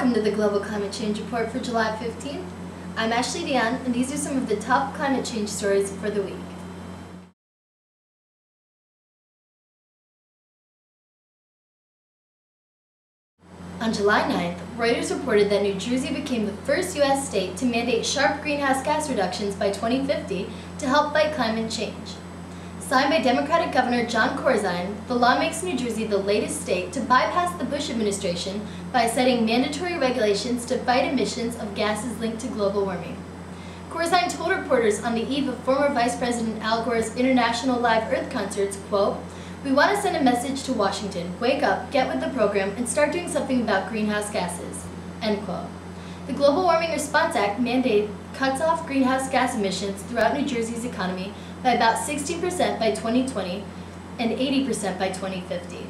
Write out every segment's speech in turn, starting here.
Welcome to the Global Climate Change Report for July 15th. I'm Ashley Dion, and these are some of the top climate change stories for the week. On July 9th, Reuters reported that New Jersey became the first U.S. state to mandate sharp greenhouse gas reductions by 2050 to help fight climate change. Signed by Democratic Governor John Corzine, the law makes New Jersey the latest state to bypass the Bush administration by setting mandatory regulations to fight emissions of gases linked to global warming. Corzine told reporters on the eve of former Vice President Al Gore's International Live Earth concerts, quote, "We want to send a message to Washington, wake up, get with the program, and start doing something about greenhouse gases," end quote. The Global Warming Response Act mandate cuts off greenhouse gas emissions throughout New Jersey's economy by about 60% by 2020 and 80% by 2050.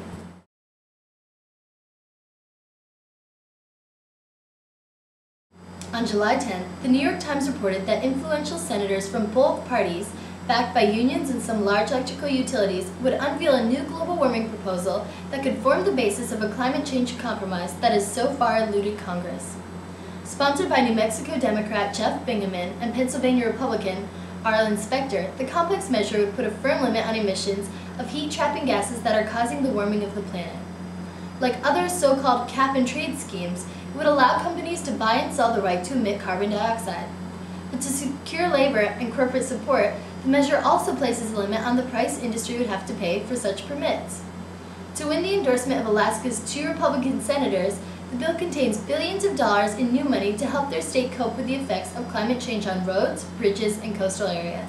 On July 10th, the New York Times reported that influential senators from both parties, backed by unions and some large electrical utilities, would unveil a new global warming proposal that could form the basis of a climate change compromise that has so far eluded Congress. Sponsored by New Mexico Democrat Jeff Bingaman and Pennsylvania Republican Arlen Specter, the complex measure would put a firm limit on emissions of heat-trapping gases that are causing the warming of the planet. Like other so-called cap-and-trade schemes, it would allow companies to buy and sell the right to emit carbon dioxide. But to secure labor and corporate support, the measure also places a limit on the price industry would have to pay for such permits. To win the endorsement of Alaska's 2 Republican senators, the bill contains billions of dollars in new money to help their state cope with the effects of climate change on roads, bridges, and coastal areas.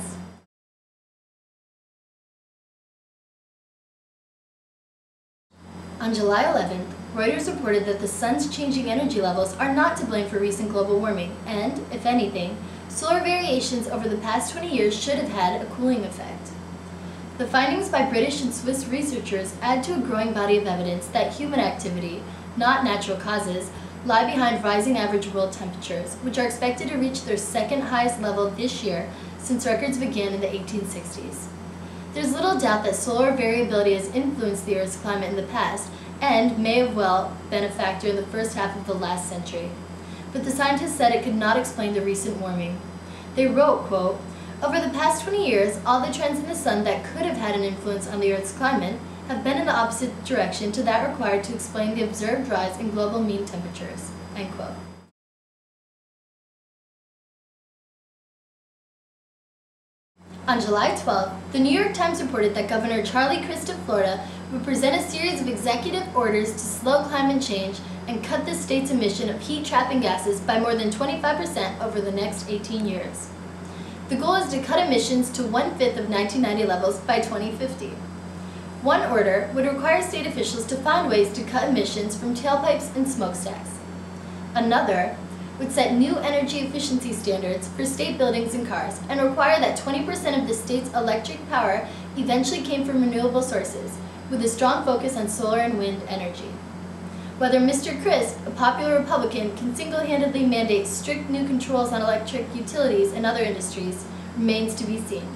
On July 11th, Reuters reported that the sun's changing energy levels are not to blame for recent global warming, and, if anything, solar variations over the past 20 years should have had a cooling effect. The findings by British and Swiss researchers add to a growing body of evidence that human activity, not natural causes, lie behind rising average world temperatures, which are expected to reach their second highest level this year since records began in the 1860s. There's little doubt that solar variability has influenced the Earth's climate in the past and may have well been a factor in the first half of the last century. But the scientists said it could not explain the recent warming. They wrote, quote, "Over the past 20 years, all the trends in the sun that could have had an influence on the Earth's climate have been in the opposite direction to that required to explain the observed rise in global mean temperatures," end quote. On July 12th, the New York Times reported that Governor Charlie Crist of Florida would present a series of executive orders to slow climate change and cut the state's emission of heat-trapping gases by more than 25% over the next 18 years. The goal is to cut emissions to 1/5 of 1990 levels by 2050. One order would require state officials to find ways to cut emissions from tailpipes and smokestacks. Another would set new energy efficiency standards for state buildings and cars and require that 20% of the state's electric power eventually came from renewable sources, with a strong focus on solar and wind energy. Whether Mr. Crist, a popular Republican, can single-handedly mandate strict new controls on electric utilities and other industries remains to be seen.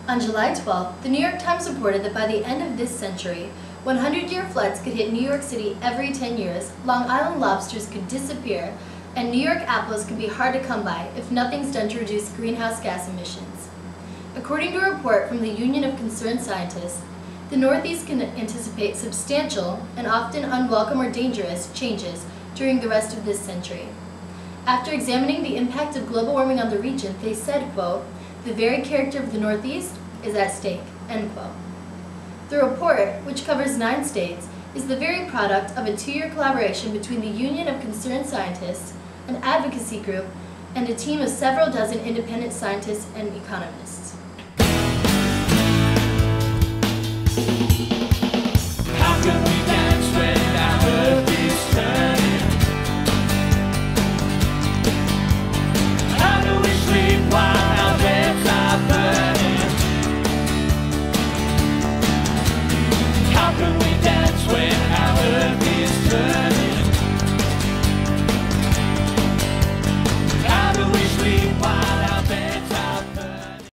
On July 12th, the New York Times reported that by the end of this century, 100-year floods could hit New York City every 10 years, Long Island lobsters could disappear, and New York apples could be hard to come by if nothing's done to reduce greenhouse gas emissions. According to a report from the Union of Concerned Scientists, the Northeast can anticipate substantial and often unwelcome or dangerous changes during the rest of this century. After examining the impact of global warming on the region, they said, quote, "The very character of the Northeast is at stake," end quote. The report, which covers 9 states, is the very product of a 2-year collaboration between the Union of Concerned Scientists, an advocacy group, and a team of several dozen independent scientists and economists.